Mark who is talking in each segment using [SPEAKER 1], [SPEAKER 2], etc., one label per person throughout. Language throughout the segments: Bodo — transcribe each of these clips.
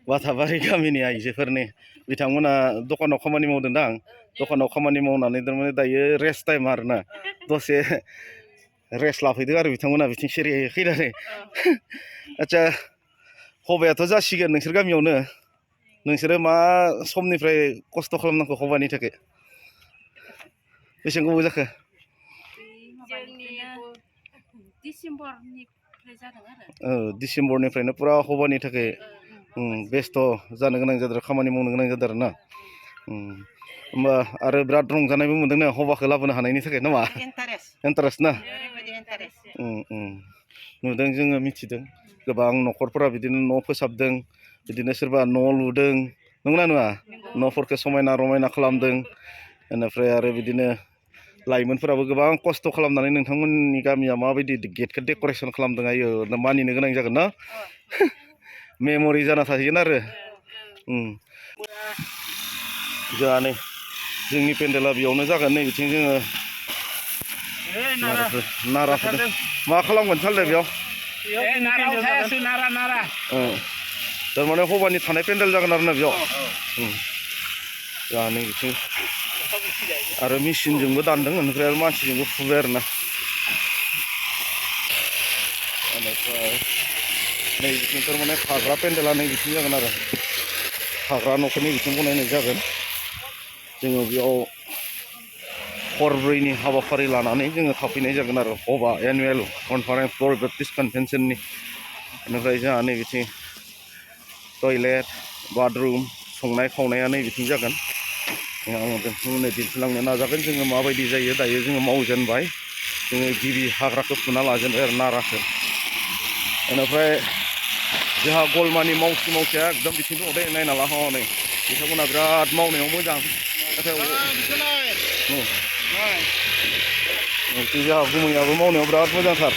[SPEAKER 1] बाथाबारि गामिनि आइजोफोरनि बिथांमोना दखानाव खामानि मावदों दां दखानाव खामानि मावनानै थारमाने दायो रेस्ट टाइम आरोना दसे रेस्ट लाफैदों आरो बिथांमोना बिथिं सिरि फैनानै आदसा हबायाथ' जासिगोन नोंसोर गामियावनो नोंसोरो मा समनिफ्राय खस्थ' खालामनांगौ हबानि थाखाय बेसेबां गोबाव जाखो डिसेम्बरनिफ्रायनो पुरा हबानि थाखाय बेस्थ' जानो गोनां जादों खामानि मावनो गोनां जादों आरोना होमबा आरो बिराद रंजानायबो मोनदों ना हबाखौ लाबोनो हानायनि थाखाय नामा इन्टारेस्ट ना नुदों जोङो मिथिदों गोबां न'खरफोरा बिदिनो न' फोसाबदों बिदिनो सोरबा न' लुदों नंगौना नङा न'फोरखौ समायना रमायना खालामदों बेनिफ्राय आरो बिदिनो लाइमोनफोराबो गोबां खस्थ' खालामनानै नोंथांमोननि गामिया माबायदि गेटखौ डेक'रेसन खालामदों आयो मानिनो गोनां जागोन ना मेम'रि जाना थाहैगोन आरो जोंहा नै जोंनि पेन्डेला बेयावनो जागोन नै बिथिं जोङो नाराफोर मा खालामगोन सालदे बेयाव थारमाने हबानि थानाय पेन्डेल जागोन आरोना बेयाव जोंहा नै बिथिं आरो मेचिनजोंबो दानदों ओमफ्राय आरो मानसिजोंबो फुबाय आरोना बेनिफ्राय नै बिथिं थारमाने थाग्रा पेन्डेला नै बिथिं जागोन आरो थाग्रा न'खौ नै बिथिं बनायनाय जागोन जोङो बेयाव हरब्रैनि हाबाफारि लानानै जोङो थाफैनाय जागोन आरो हबा एनुवेल कनफारेन्स फर बाप्टिस्ट कनभेन्सननि बेनिफ्राय जोंहा नै बिथिं टयलेट बाथरुम संनाय खावनाया नै बिथिं जागोन आं नोंथांमोननो दिन्थिलांनो नाजागोन जोङो माबायदि जायो दायो जोङो मावजेनबाय जोङो गिबि हाग्राखौ फुना लाजेनबाय आरो नाराखौ बेनिफ्राय जोंहा गलमानि मावथिया एकदम बिथिं दङ दे नायना ला हनै बिथांमोना बिराद मावनायाव मोजां नाथाय जोंहा गुमैयाबो मावनायाव बिराद मोजांथार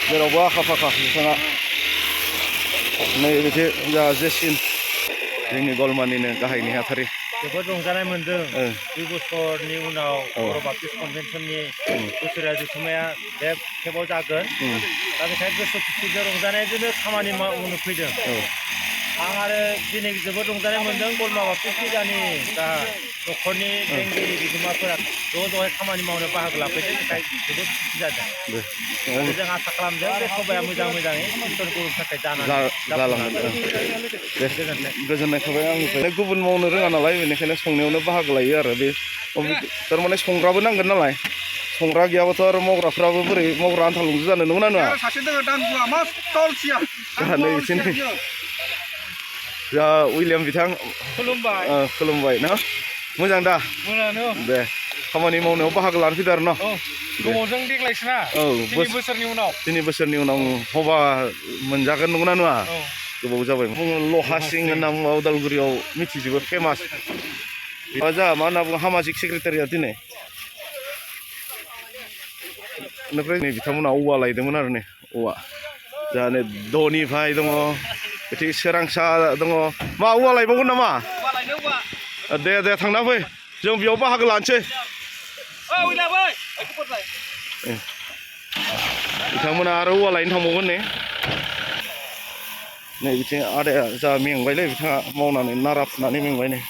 [SPEAKER 1] जेरावबो आखा फाखा बिथाङा नै बिदि जोंहा जेसिन जोंनि गलमानिनो गाहाय नेहाथारि
[SPEAKER 2] जोबोद रंजानाय मोन्दों 2 बोसोरनि उनाव बर' बाप्टिस्ट कनभेन्सननि बोसोरारि जथुम्माया बे खेबाव जागोन दा बेखायनो गोसो खुसिजों रंजानायजोंनो खामानि मावनो फैदों आं आरो दिनै जोबोद रंजानाय मोन्दों गलमा बाप्टिस्ट गिर्जानि न'खरनि बेंगिरि बिगोमाफोरा ज'हाय खामानि मावनो बाहागो लाफैदों बेखाय जोबोद खुसि जादों आरो जों आसा खालामदों बे सभाया मोजाङै कीर्तन गुरुनि थाखाय जालांगोन
[SPEAKER 1] गोजोननाय थाबाय आंनिफ्राय गुबुन मावनो रोङा नालाय बेनिखायनो संनायावनो बाहागो लायो आरो बे थारमाने संग्राबो नांगोन नालाय संग्रा गैयाबाथ' आरो मावग्राफ्राबो बोरै मावग्रा आन्थाल'सो जानो नंगौना नङा जोंहा उइलियाम बिथां खुलुमबाय ना मोजां दा दे खामानि मावनायाव बाहागो लानो फैदों आरो न
[SPEAKER 2] गोबावजों देग्लायसो ना 3 बोसोरनि उनाव
[SPEAKER 1] हबा मोनजागोन नंगौना नङा गोबाव जाबाय लहा सिं होनना बुङो उदालगुरियाव मिथिजोबो फेमास जोंहा मा होनना बुङो सामाजिक सेक्रेटारिया दिनै बेनिफ्राय नै बिथांमोना औवा लायदोंमोन आरो नै औवा जोंहा नै धनि भाइ दङ बिथिं सोरांसा दङ मा औवा लायबावगोन नामा दे थांना फै जों बेयाव बाहागो लानोसै बिथांमोना आरो औवा लायनो थांबावगोन नै बिथिं आदाया जा मेंबायलै बिथाङा मावनानै नारा फुनानै मेंबाय नै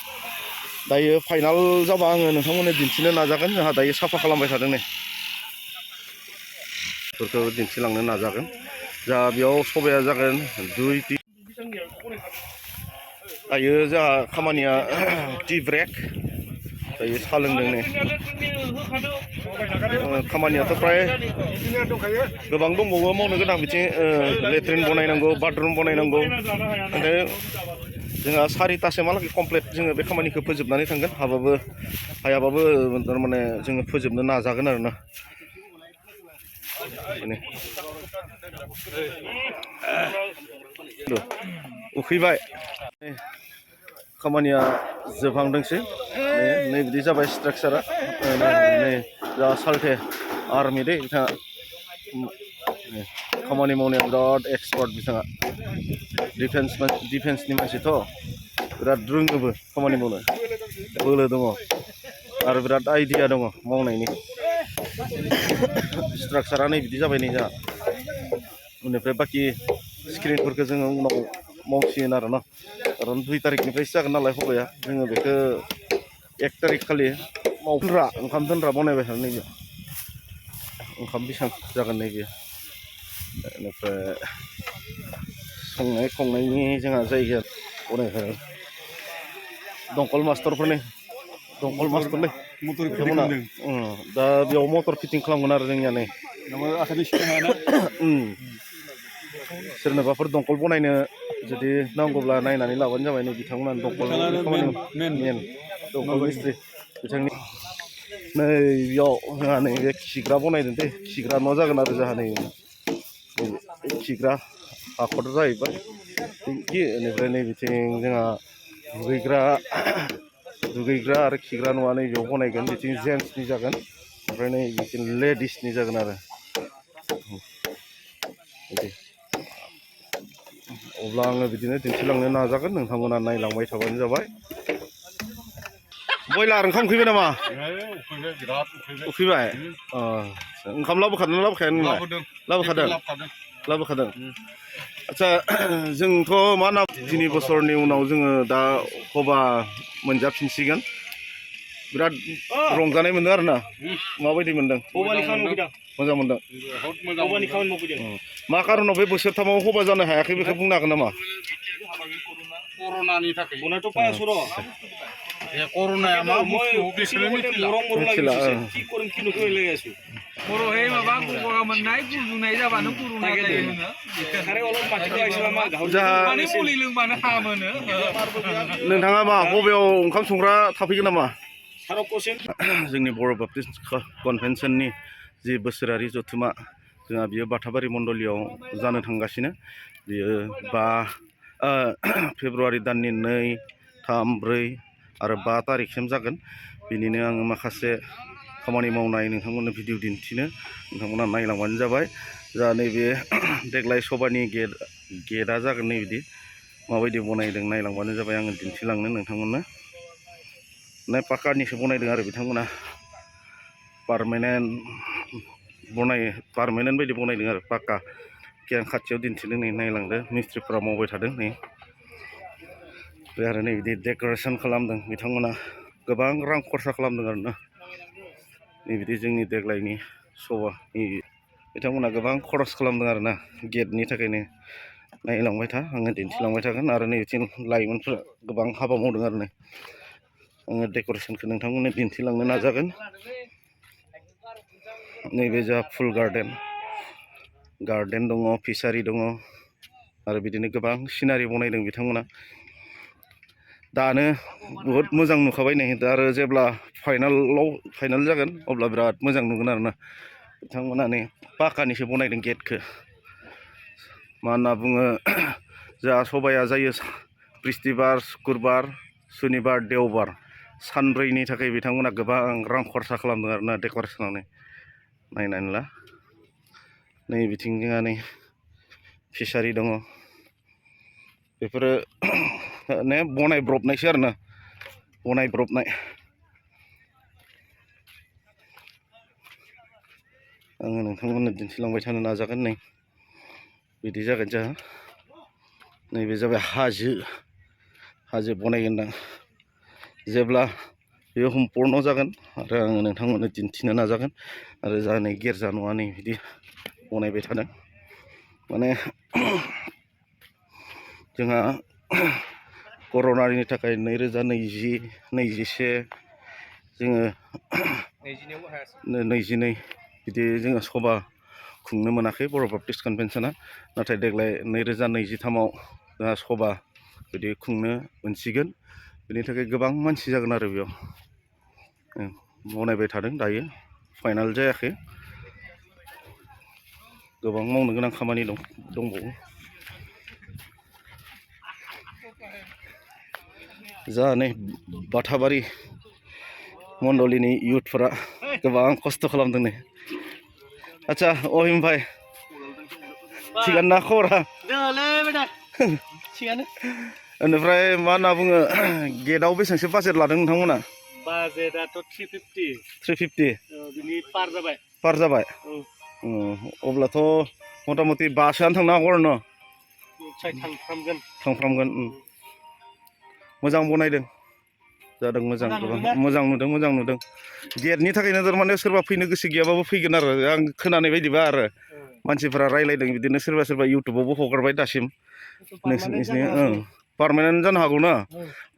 [SPEAKER 1] दायो फाइनाल जाबा आङो नोंथांमोननो दिन्थिनो नाजागोन जोंहा दायो साफा खालामबाय थादों नै फोरखौ दिन्थिलांनो नाजागोन जोंहा बेयाव सभाया जागोन 2 दायो जोंहा खामानिया टि ब्रेक दायो साहा लोंदों नै खामानियाथ' फ्राय गोबां दंबावो मावनो गोनां बिथिं लेट्रिन बनायनांगौ बाथरुम बनायनांगौ ओमफ्राय जोंहा 4टासिमहालागै कमप्लिट जोङो बे खामानिखौ फोजोबनानै थांगोन हायाबाबो थारमाने जोङो फोजोबनो नाजागोन आरोना उखैबाय खामानिया जोबहांदोंसै नै बिदि जाबाय स्ट्राक्चारा नै जा साल्टे आर्मि दे बिथाङा खामानि मावनायाव बिराद एक्सपार्ट बिथाङा डिफेन्सनि मानसिथ' बिराद रोङोबो खामानि मावनो बोलो दङ आरो बिराद आइडिया दङ मावनायनि स्ट्राक्चारा नै बिदि जाबाय नै जोंहा उननिफ्राय बाखि स्क्रिनफोरखौ जोङो उनाव मावसिगोन आरो न' खारन 2 तारिखनिफ्रायसो जागोन नालाय हबाया जोङो बेखौ 1 तारिख खालि मावग्रा ओंखाम दोनग्रा बनायबाय थानो नैबे ओंखाम बिसां जागोन नैबे बेनिफ्राय संनाय खावनायनि जोंहा जायगा बनायखागोन दंखल मास्टारफोरनि दंखल मास्टारलै बिथांमोना दा बेयाव मटर फिटिं खालामगोन आरो जोंनिया नै सोरनोबाफोर दंखल बनायनो जुदि नांगौब्ला नायनानै लाबानो जाबाय नै बिथांमोना दंखल खामानि मेन दंखल मिस्ट्रि बिथांनि नै बेयाव जोंहा नै बे खिग्रा बनायदों दे खिग्रा न' जागोन आरो जोंहा नै खिग्रा हाखर जाहैबाय बेनिफ्राय नै बिथिं जोंहा दुगैग्रा आरो खिग्रा न'आ नै बेयाव बनायगोन बिथिं जेन्ट्सनि जागोन ओमफ्राय नै बिथिं लेडिसनि जागोन आरो बिदि अब्ला आङो बिदिनो दिन्थिलांनो नाजागोन नोंथांमोना नायलांबाय थाबानो जाबाय बयलार ओंखाम उखैबाय नामा उखैबाय ओंखाम लाबोखादों ना लाबोखाया नोंलाय लाबोखादों आदसा जोंथ' मा होनना 3 बोसोरनि उनाव जोङो दा हबा मोनजाफिनसिगोन बिराद रंजानाय मोनदों आरो ना माबायदि मोनदों मोजां मोनदों मा कारनाव बे बोसोरथामाव हबा जानो हायाखै बेखौ बुंनो हागोन नामा
[SPEAKER 3] कर'नानि थाखाय कर'नाया मा बुस्थु
[SPEAKER 1] मिथिला
[SPEAKER 4] बर'है माबा गगा मोननाय गुजुनाय जाबानो कर'ना जायो मुलि लोंबानो हामोनो
[SPEAKER 1] नोंथाङा मा बबेयाव ओंखाम संग्रा थाफैगोन नामा जोंनि बर' बाप्टिस्ट कनभेन्सननि जि बोसोरारि जथुमा जोंहा बियो बाथाबारि मण्डलियाव जानो थांगासिनो बियो 5 फेब्रुवारि दाननि 2, 3, 4 आरो 5 तारिखसिम जागोन बिनिनो आङो माखासे खामानि मावनाय नोंथांमोननो भिडिअ दिन्थिनो नोंथांमोना नायलांबानो जाबाय जा नैबे देग्लाय सभानि गेटआ जागोन नै बिदि माबायदि बनायदों नायलांबानो जाबाय आङो दिन्थिलांनो नोंथांमोननो पाक्कानिसो बनायदों आरो बिथांमोना पारमानेन्ट बायदि बनायदों आरो पाक्का खाथियाव दिन्थिदों नै नायलांदो मिस्ट्रिफोरा मावबाय थादों नै बे आरो नै बिदि डेक'रेसन खालामदों बिथांमोना गोबां रां खरसा खालामदों आरो ना नै बिदि जोंनि देग्लायनि सभानि बिथांमोना गोबां खरस खालामदों आरो ना गेटनि थाखायनो नायलांबाय था आङो दिन्थिलांबाय थागोन आरो नै बिथिं लाइमोनफोरा गोबां हाबा मावदों आरो नै आङो डेक'रेसनखौ नोंथांमोननो दिन्थिलांनो नाजागोन नैबे जा फुल गार्डेन दङ फिसारि दङ आरो बिदिनो गोबां सिनारि बनायदों बिथांमोना दानो बहुद मोजां नुखाबाय नै दा आरो जेब्ला फाइनाल जागोन अब्ला बिराद मोजां नुगोन आरो ना बिथांमोना नै पाक्कानिसो बनायदों गेटखौ मा होनना बुङो जोंहा सभाया जायो बृस्तिबार सुक्रुबार सुनिबार देवबार सानब्रैनि थाखाय बिथांमोना गोबां रां खरसा खालामदों आरो ना डेक'रेसनाव नायनानै ला नै बिथिं जोंहा नै फिसारि दङ बेफोरो बनायब्रबनायसो आरो ना बनायब्रबनाय आङो नोंथांमोननो दिन्थिलांबाय थानो नाजागोन नै बिदि जागोन जोंहा नैबे जाबाय हाजो बनायगोन दा जेब्ला बेयो सम्पुर्ण जागोन आरो आङो नोंथांमोननो दिन्थिनो नाजागोन आरो जा नै गिर्जा न'आ नै बिदि बनायबाय थादों माने जोंहा कर'नानि थाखाय 2020-21 जोङो 22 बिदि जोङो सभा खुंनो मोनाखै बर' बाप्टिस्ट कनभेन्सना नाथाय देग्लाय 2023आव जोंहा सभा बिदि खुंनो मोनसिगोन बेनि थाखाय गोबां मानसि जागोन आरो बेयाव बनायबाय थादों दायो फाइनाल जायाखै गोबां मावनो गोनां खामानि दंबावो जा नै बाथाबारि मण्डलिनि इयुथफोरा गोबां खस्थ' खालामदों नै आदसा अहिम भाई थिगानो ना खबरा
[SPEAKER 4] थिगानो
[SPEAKER 1] बेनिफ्राय मा होनना बुङो गेटआव बेसेबांसो बाजेट लादों नोंथांमोना
[SPEAKER 2] बाजेटआथ'
[SPEAKER 1] 350
[SPEAKER 2] बिनि पार
[SPEAKER 1] जाबाय अब्लाथ' मथा मथि 5सोआनो थांनो हागौ आरो न'
[SPEAKER 2] थांफ्रामगोन
[SPEAKER 1] थांफ्रामगोन मोजां बनायदों जादों मोजां गोबां मोजां नुदों गेटनि थाखायनो थारमाने सोरबा फैनो गोसो गैयाबाबो फैगोन आरो आं खोनानाय बायदिबा आरो मानसिफोरा रायलायदों बिदिनो सोरबा इउटुबावबो हगारबाय दासिम नोंसिनि पार्मानेन्ट जानो हागौ ना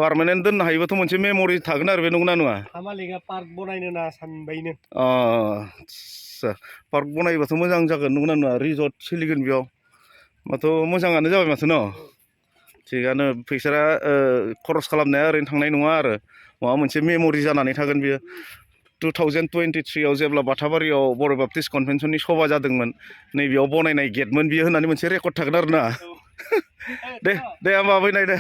[SPEAKER 1] पार्मानेन्ट दोननो हायोबाथ' मोनसे मेम'रि थागोन आरो बे नंगौना नङा
[SPEAKER 2] मालिका पार्क बनायनो ना सानबायनो
[SPEAKER 1] आदसा पार्क बनायोबाथ' मोजां जागोन नंगौना नङा रिजर्ट सोलिगोन बेयाव माथ' मोजाङानो जाबाय माथो न' थिगानो फैसाया खरस खालामनाया ओरैनो थांनाय नङा आरो माबा मोनसे मेम'रि जानानै थागोन बियो 2023आव जेब्ला बाथाबारियाव बर' बाप्टिस्ट कनभेन्सननि सभा जादोंमोन नैबेयाव बनायनाय गेटमोन बियो होननानै मोनसे रेकर्ड थागोन आरो ना दे होमबा फैनाय दे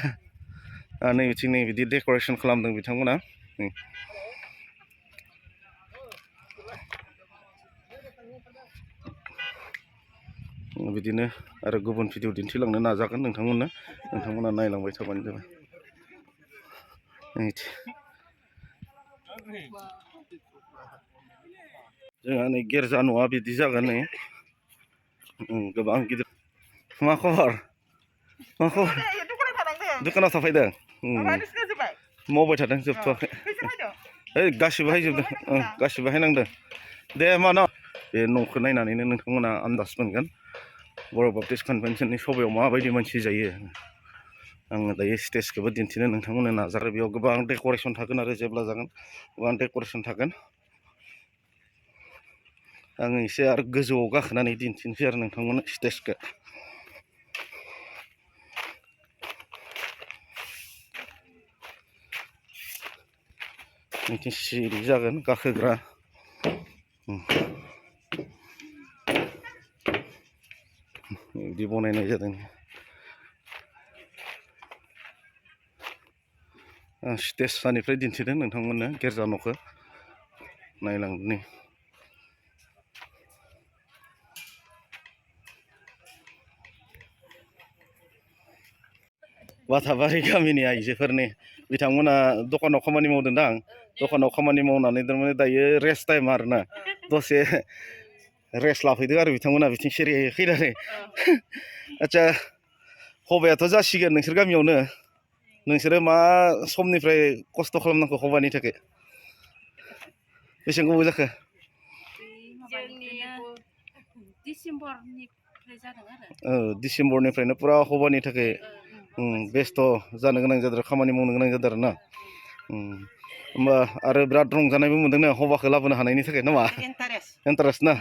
[SPEAKER 1] नै बिथिं नै बिदि डेक'रेसन खालामदों बिथांमोना बिदिनो आरो गुबुन भिडिअ दिन्थिलांनो नाजागोन नोंथांमोना नायलांबाय थाबानो जाबाय जोंहा नै गिर्जा न'आ बिदि जागोन नै गोबां गिदिर मा खबर दखानाव थाफैदों मावबाय थादों जोबथ'वाखै गासिबो हायजोबदों गासिबो हायनांदों दे मा न' बे न'खौ नायनानैनो नोंथांमोना आन्दाज मोनगोन बर' बाप्टिस्ट कनभेन्सननि सभायाव माबायदि मानसि जायो आङो दायो स्टेजखौबो दिन्थिनो नोंथांमोननो नाजागोन बेयाव गोबां डेक'रेसन थागोन आरो जेब्ला जागोन गोबां डेक'रेसन थागोन आङो एसे आरो गोजौआव गाखोनानै दिन्थिनोसै आरो नोंथांमोननो स्टेजखौ बिथिं सिरि जागोन गाखोग्रा बिदि बनायनाय जादों स्टेज सानिफ्राय दिन्थिदों नोंथांमोननो गिर्जा न'खौ नायलांदों बाथाबारि गामिनि आइजोफोरनि बिथांमोना दखानाव खामानि मावदों दां दखानाव खामानि मावनानै थारमाने दायो रेस्ट टाइम आरोना दसे रेस्ट लाफैदों आरो बिथांमोना बिथिं सिरि फैनानै आदसा हबायाथ' जासिगोन नोंसोर गामियावनो नोंसोरो मा समनिफ्राय खस्थ' खालामनांगौ हबानि थाखाय बेसेबां गोबाव जाखो डिसेम्बरनिफ्रायनो फुरा हबानि थाखाय बेस्थ' जानो गोनां जादों खामानि मावनो गोनां जादों आरोना होमबा आरो बिराद रंजानायबो मोनदों ना हबाखौ लाबोनो हानायनि थाखाय नामा इन्टारेस्ट ना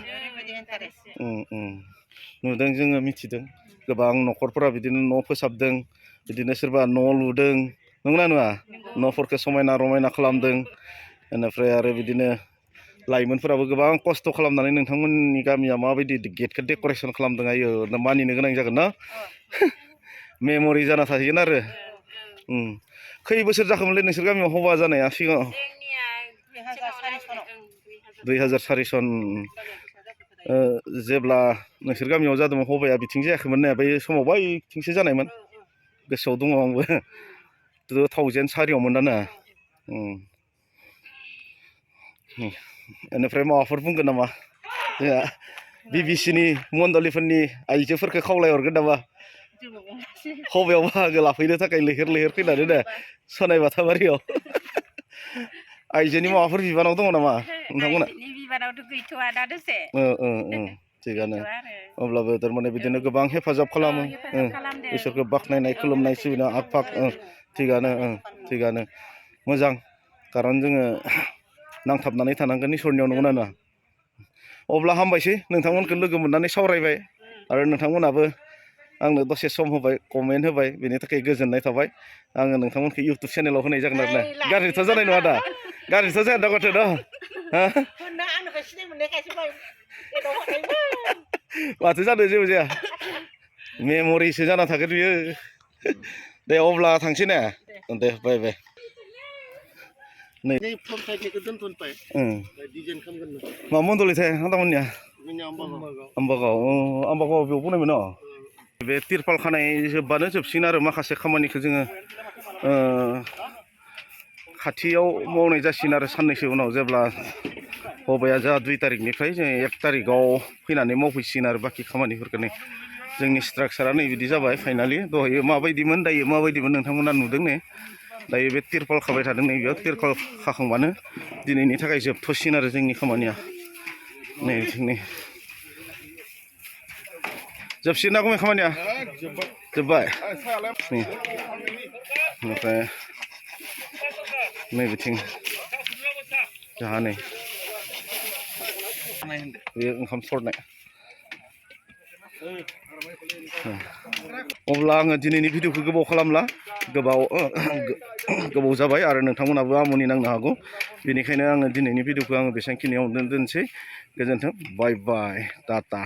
[SPEAKER 1] नुदों जोङो मिथिदों गोबां न'खरफोरा बिदिनो न' फोसाबदों बिदिनो सोरबा न' लुदों नंगौना नङा न'फोरखौ समायना रमायना खालामदों बेनिफ्राय आरो बिदिनो लाइमोनफोराबो गोबां खस्थ' खालामनानै नोंथांमोननि गामिया माबायदि गेटखौ डेक'रेसन खालामदों आयो मानिनो गोनां जागोन ना मेम'रि जाना थाहैगोन आरो खै बोसोर जाखोमोनलै नोंसोर गामियाव हबा जानाया सिगाङाव 2004 सन जेब्ला नोंसोर गामियाव जादोंमोन हबाया बिथिं जायाखैमोन ना बै समाव बैथिंसो जानायमोन गोसोआव दङ आंबो 2004आवमोन दाना बेनिफ्राय माबाफोर बुंगोन नामा जोंहा बिबिसिनि मण्डलिफोरनि आइजोफोरखौ खावलायहरगोन नामा हबायाव बाहागो लाफैनो थाखाय लैहोर लैहोर फैनानै दा सनाय बाथाबारियाव आइजोनि माबाफोर बिबानाव दङ नामा नोंथांमोना
[SPEAKER 5] बिबानावथ' गैथ'आ दा दसे
[SPEAKER 1] थिगानो अब्लाबो थारमाने बिदिनो गोबां हेफाजाब खालामो इसोरखौ बाख्नायनाय खुलुमनाय सिबिनाय आग फाग थिगानो मोजां खारन जोङो नांथाबनानै थानांगोन इसोरनियाव नंगौना नङा अब्ला हामबायसै नोंथांमोनखौ लोगो मोननानै सावरायबाय आरो नोंथांमोनाबो आंनो दसे सम होबाय कमेन्ट होबाय बेनि थाखाय गोजोननाय थाबाय आङो नोंथांमोनखौ इउटुब चेनेलाव होनाय जागोन आरो ना गाज्रिथ' जानाय नङा दा गाज्रिथ' जाया दा गथ' न' माथो जादों जेबो जाया मेम'रिसो जाना थागोन बियो दे अब्ला थांसै ना दे बाय बाय मा मन्दलिथाय नोंथांमोननिया आम्बागाव बेयाव बनायमोन न बे तिरपाल खानाय जोबबानो जोबसिगोन आरो माखासे खामानिखौ जोङो खाथियाव मावनाय जासिगोन आरो साननैसो उनाव जेब्ला हबाया जोंहा 2 तारिखनिफ्राय जोङो 1 तारिखआव फैनानै मावफैसिगोन आरो बाखि खामानिफोरखौ नै जोंनि स्ट्राक्चारा नै बिदि जाबाय फाइनालि दहायो माबायदिमोन दायो माबायदिमोन नोंथांमोना नुदों ने दायो बे तिरपाल खाबाय थादों नै बेयाव तिरपाल खाखांबानो दिनैनि थाखाय जोबथ'सिगोन आरो जोंनि खामानिया नै बिथिंनि जोबसिगोन ना गुमै खामानिया जोब्बाय ओमफ्राय नै बिथिं जोंहा नै बेयो ओंखाम सरनाय अब्ला आङो दिनैनि भिडिअखौ गोबाव खालामला गोबाव जाबाय आरो नोंथांमोनाबो आमुनि नांनो हागौ बेनिखायनो आङो दिनैनि भिडिअखौ आङो बेसेबांखिनियावनो दोनसै गोजोन्थों बाय बाय टाटा